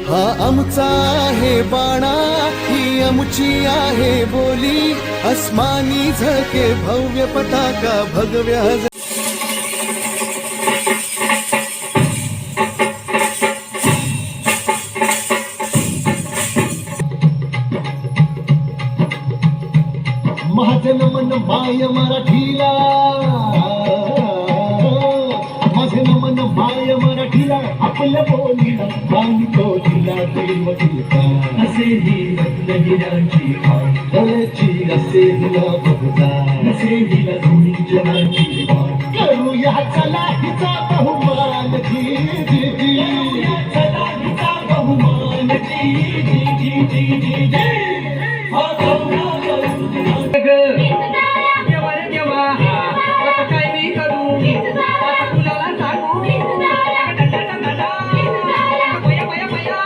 हा आमचा आहे बाणा, ही आमची आहे बोली, अस्मानी झळके भव्य पताका भगव्या माझं नमन माय मराठीला, माझं नमन माय मराठीला, आपल्या बोलीला मानतो तिला देवतीचा, असे ही रत्नगिऱ्यांची खाण गळ्याची असे हिला बघजा, असे हिला धुणी जनाची मान, करूया चला हिचा बहुमान जी जी जी, चला हिचा बहुमान जी जी जी जी जी जी, हा गौरा देवा रे देवा, आता काय मी करू, आता कुणाला सांगू, बया बया बया,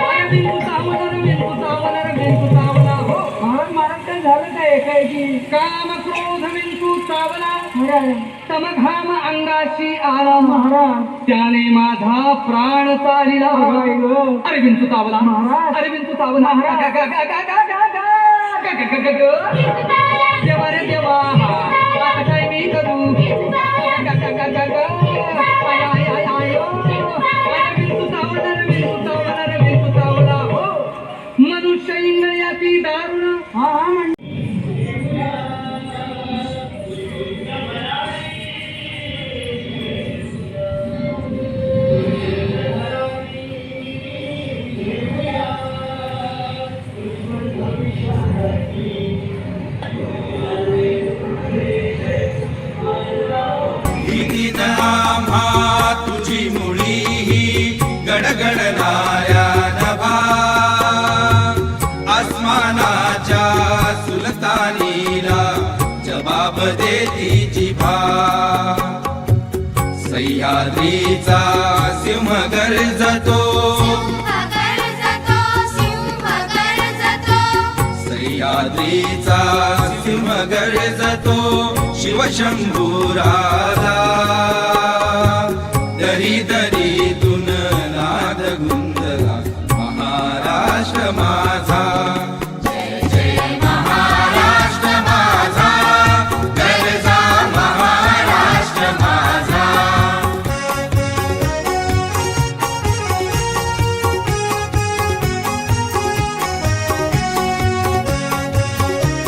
अरे बिंदू चावला रे बिंदू चावला रे बिंदू चावला हो. महाराज काय झालं काय काय की काम क्रोध बिंदू चावला, समघाम अंगाशी आला महाराज, त्याने माझा प्राण चालिला. अरे बिंदू चावला महाराज, अरे बिंदू चावला देवा रे देवा, आता काय मी करू, बिंदू चावला हो. मनुष्य इंद्रियाची दारुण तुझी मुळी ही गडगडणाऱ्या नभा, आसमानाच्या सुलतानीला जबाब देती जिभा, सह्याद्रीचा सिंह गर्जतो, सह्याद्रीचा सिंह गर्जतो, शिवशंभूरा